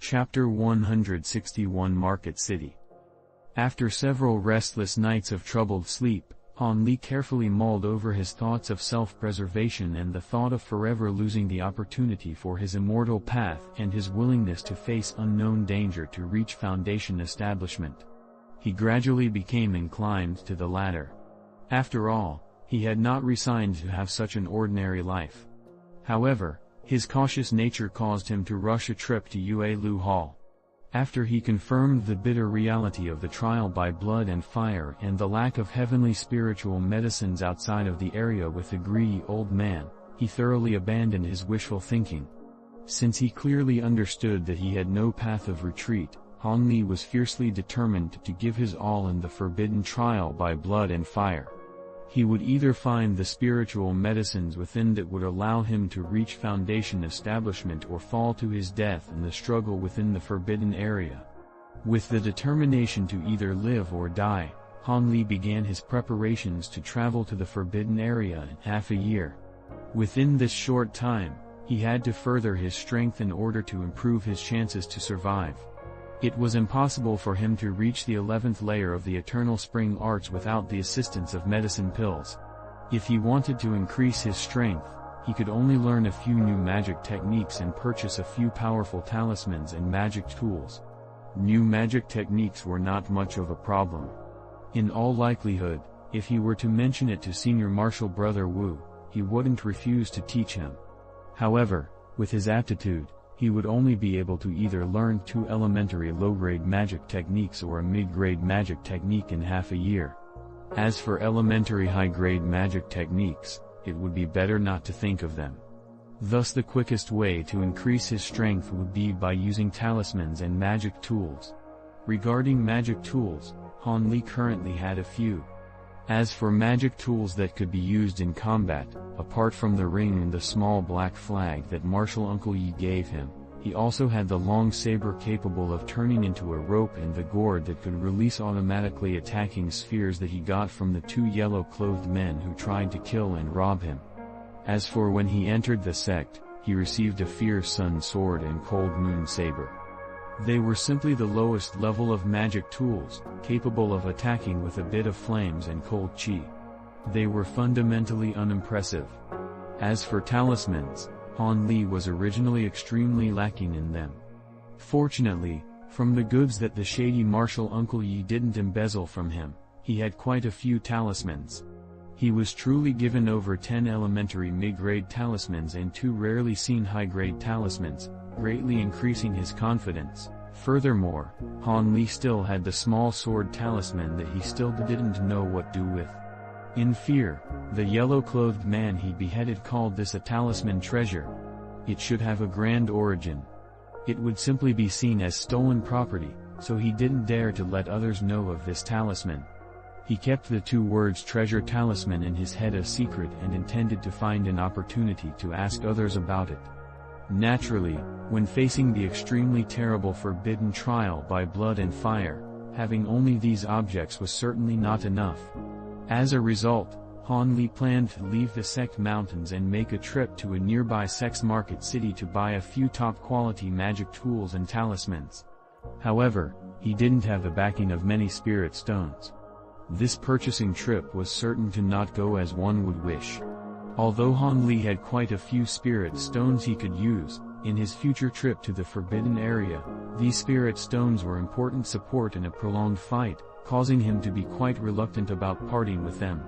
Chapter 161 Market City. After several restless nights of troubled sleep, Han Li carefully mulled over his thoughts of self-preservation and the thought of forever losing the opportunity for his immortal path and his willingness to face unknown danger to reach Foundation establishment. He gradually became inclined to the latter. After all, he had not resigned to have such an ordinary life. However, his cautious nature caused him to rush a trip to Yuelu Hall. After he confirmed the bitter reality of the trial by blood and fire and the lack of heavenly spiritual medicines outside of the area with the greedy old man, he thoroughly abandoned his wishful thinking. Since he clearly understood that he had no path of retreat, Han Li was fiercely determined to give his all in the forbidden trial by blood and fire. He would either find the spiritual medicines within that would allow him to reach Foundation establishment or fall to his death in the struggle within the forbidden area. With the determination to either live or die, Han Li began his preparations to travel to the forbidden area in half a year. Within this short time, he had to further his strength in order to improve his chances to survive. It was impossible for him to reach the 11th layer of the Eternal Spring Arts without the assistance of medicine pills. If he wanted to increase his strength, he could only learn a few new magic techniques and purchase a few powerful talismans and magic tools. New magic techniques were not much of a problem. In all likelihood, if he were to mention it to senior martial brother Wu, he wouldn't refuse to teach him. However, with his aptitude, he would only be able to either learn 2 elementary low-grade magic techniques or a mid-grade magic technique in half a year. As for elementary high-grade magic techniques, it would be better not to think of them. Thus the quickest way to increase his strength would be by using talismans and magic tools. Regarding magic tools, Han Li currently had a few. As for magic tools that could be used in combat, apart from the ring and the small black flag that Martial Uncle Yi gave him, he also had the long saber capable of turning into a rope and the gourd that could release automatically attacking spheres that he got from the 2 yellow-clothed men who tried to kill and rob him. As for when he entered the sect, he received a fierce sun sword and cold moon saber. They were simply the lowest level of magic tools, capable of attacking with a bit of flames and cold chi. They were fundamentally unimpressive. As for talismans, Han Li was originally extremely lacking in them. Fortunately, from the goods that the shady Martial Uncle Yi didn't embezzle from him, he had quite a few talismans. He was truly given over 10 elementary mid-grade talismans and 2 rarely seen high-grade talismans, greatly increasing his confidence. Furthermore, Han Li still had the small sword talisman that he still didn't know what to do with. In fear, the yellow-clothed man he beheaded called this a talisman treasure. It should have a grand origin. It would simply be seen as stolen property, so he didn't dare to let others know of this talisman. He kept the 2 words treasure talisman in his head a secret and intended to find an opportunity to ask others about it. Naturally, when facing the extremely terrible forbidden trial by blood and fire, having only these objects was certainly not enough. As a result, Han Li planned to leave the sect mountains and make a trip to a nearby sect's market city to buy a few top-quality magic tools and talismans. However, he didn't have the backing of many spirit stones. This purchasing trip was certain to not go as one would wish. Although Han Li had quite a few spirit stones he could use, in his future trip to the forbidden area, these spirit stones were important support in a prolonged fight, causing him to be quite reluctant about parting with them.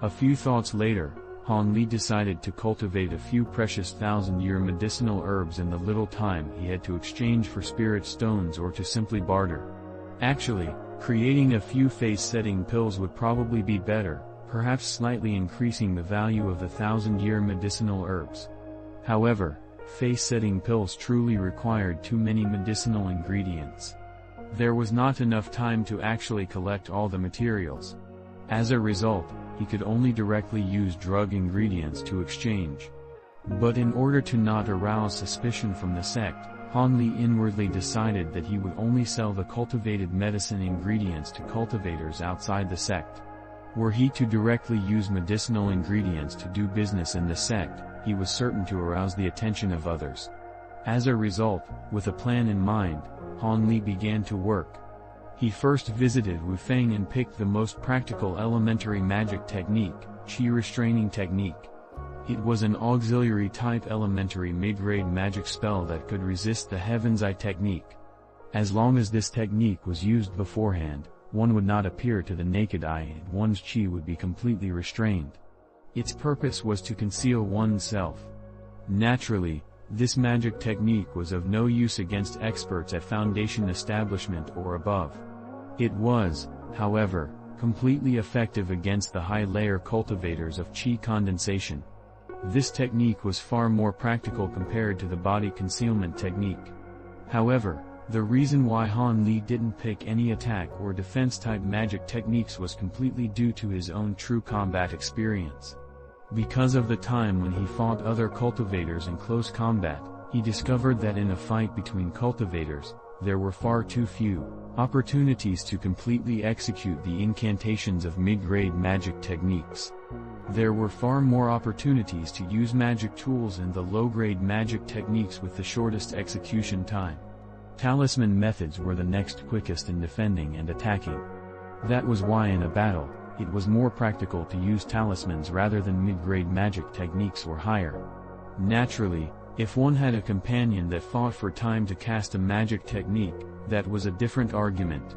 A few thoughts later, Han Li decided to cultivate a few precious 1,000-year medicinal herbs in the little time he had to exchange for spirit stones or to simply barter. Actually, creating a few face-setting pills would probably be better, perhaps slightly increasing the value of the 1,000-year medicinal herbs. However, face-setting pills truly required too many medicinal ingredients. There was not enough time to actually collect all the materials. As a result, he could only directly use drug ingredients to exchange. But in order to not arouse suspicion from the sect, Han Li inwardly decided that he would only sell the cultivated medicine ingredients to cultivators outside the sect. Were he to directly use medicinal ingredients to do business in the sect, he was certain to arouse the attention of others. As a result, with a plan in mind, Han Li began to work. He first visited Wu Feng and picked the most practical elementary magic technique, Qi restraining technique. It was an auxiliary-type elementary mid-grade magic spell that could resist the Heaven's Eye technique. As long as this technique was used beforehand, one would not appear to the naked eye and one's Qi would be completely restrained. Its purpose was to conceal oneself. Naturally, this magic technique was of no use against experts at Foundation establishment or above. It was, however, completely effective against the high-layer cultivators of Qi condensation. This technique was far more practical compared to the body concealment technique. However, the reason why Han Li didn't pick any attack or defense-type magic techniques was completely due to his own true combat experience. Because of the time when he fought other cultivators in close combat, he discovered that in a fight between cultivators, there were far too few opportunities to completely execute the incantations of mid-grade magic techniques. There were far more opportunities to use magic tools in the low-grade magic techniques with the shortest execution time. Talisman methods were the next quickest in defending and attacking. That was why in a battle, it was more practical to use talismans rather than mid-grade magic techniques or higher. Naturally, if one had a companion that fought for time to cast a magic technique, that was a different argument.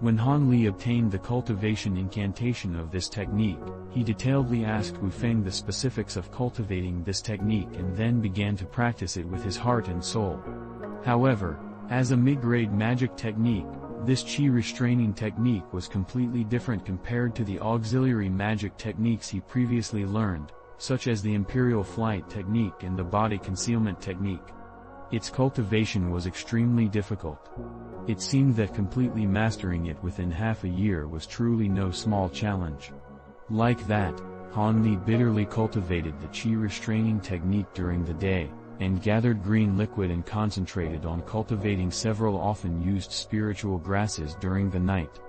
When Han Li obtained the cultivation incantation of this technique, he detailedly asked Wu Feng the specifics of cultivating this technique and then began to practice it with his heart and soul. However, as a mid-grade magic technique, this Qi restraining technique was completely different compared to the auxiliary magic techniques he previously learned, such as the Imperial Flight technique and the body concealment technique. Its cultivation was extremely difficult. It seemed that completely mastering it within half a year was truly no small challenge. Like that, Han Li bitterly cultivated the Qi restraining technique during the day, and gathered green liquid and concentrated on cultivating several often used spiritual grasses during the night.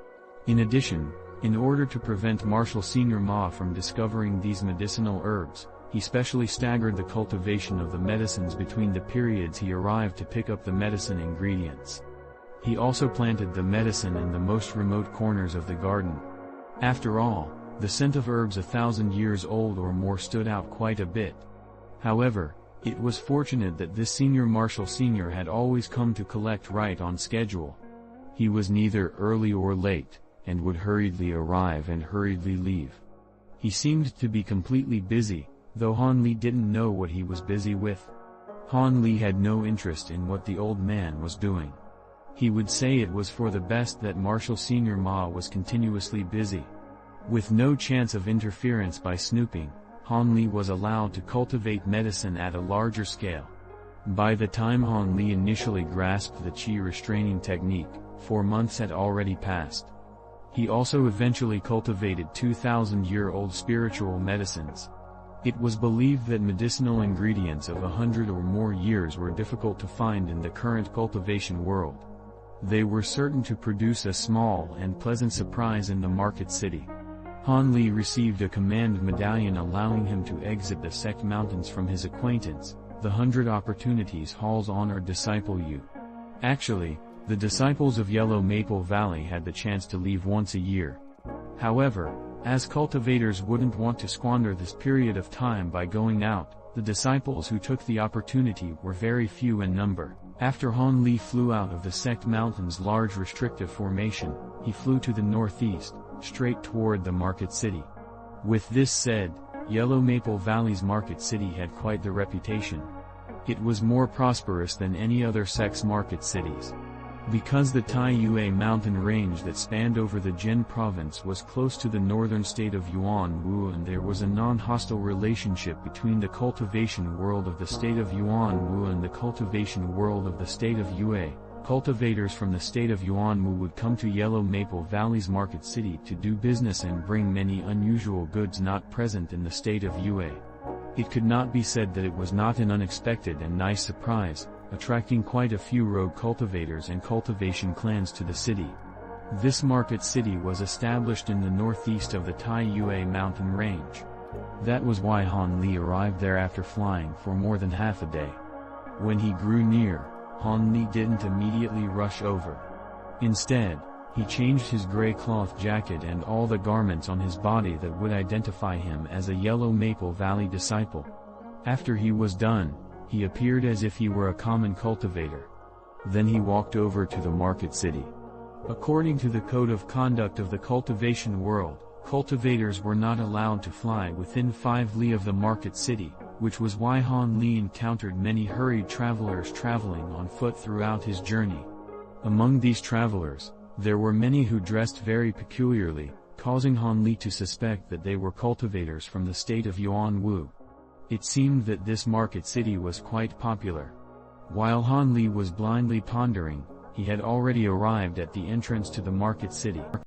In addition, in order to prevent Marshal Senior Ma from discovering these medicinal herbs, he specially staggered the cultivation of the medicines between the periods he arrived to pick up the medicine ingredients. He also planted the medicine in the most remote corners of the garden. After all, the scent of herbs 1,000 years old or more stood out quite a bit. However, it was fortunate that this Senior Marshal Senior had always come to collect right on schedule. He was neither early or late, and would hurriedly arrive and hurriedly leave. He seemed to be completely busy, though Han Li didn't know what he was busy with. Han Li had no interest in what the old man was doing. He would say it was for the best that Marshal Senior Ma was continuously busy. With no chance of interference by snooping, Han Li was allowed to cultivate medicine at a larger scale. By the time Han Li initially grasped the Qi restraining technique, 4 months had already passed. He also eventually cultivated 2,000-year-old spiritual medicines. It was believed that medicinal ingredients of 100 or more years were difficult to find in the current cultivation world. They were certain to produce a small and pleasant surprise in the market city. Han Li received a command medallion allowing him to exit the Sect Mountains from his acquaintance, the 100 Opportunities Hall's honored disciple Yu. Actually, the disciples of Yellow Maple Valley had the chance to leave once a year. However, as cultivators wouldn't want to squander this period of time by going out, the disciples who took the opportunity were very few in number. After Han Li flew out of the Sect Mountains' large restrictive formation, he flew to the northeast, straight toward the market city. With this said, Yellow Maple Valley's market city had quite the reputation. It was more prosperous than any other sect's market cities. Because the Taiyue mountain range that spanned over the Jin province was close to the northern state of Yuanwu, and there was a non-hostile relationship between the cultivation world of the state of Yuanwu and the cultivation world of the state of Yue, cultivators from the state of Yuanwu would come to Yellow Maple Valley's market city to do business and bring many unusual goods not present in the state of Yue. It could not be said that it was not an unexpected and nice surprise, attracting quite a few rogue cultivators and cultivation clans to the city. This market city was established in the northeast of the Taiyue mountain range. That was why Han Li arrived there after flying for more than half a day. When he grew near, Han Li didn't immediately rush over. Instead, he changed his gray cloth jacket and all the garments on his body that would identify him as a Yellow Maple Valley disciple. After he was done, he appeared as if he were a common cultivator. Then he walked over to the market city. According to the code of conduct of the cultivation world, cultivators were not allowed to fly within 5 li of the market city, which was why Han Li encountered many hurried travelers traveling on foot throughout his journey. Among these travelers, there were many who dressed very peculiarly, causing Han Li to suspect that they were cultivators from the state of Yuanwu. It seemed that this market city was quite popular. While Han Li was blindly pondering, he had already arrived at the entrance to the market city.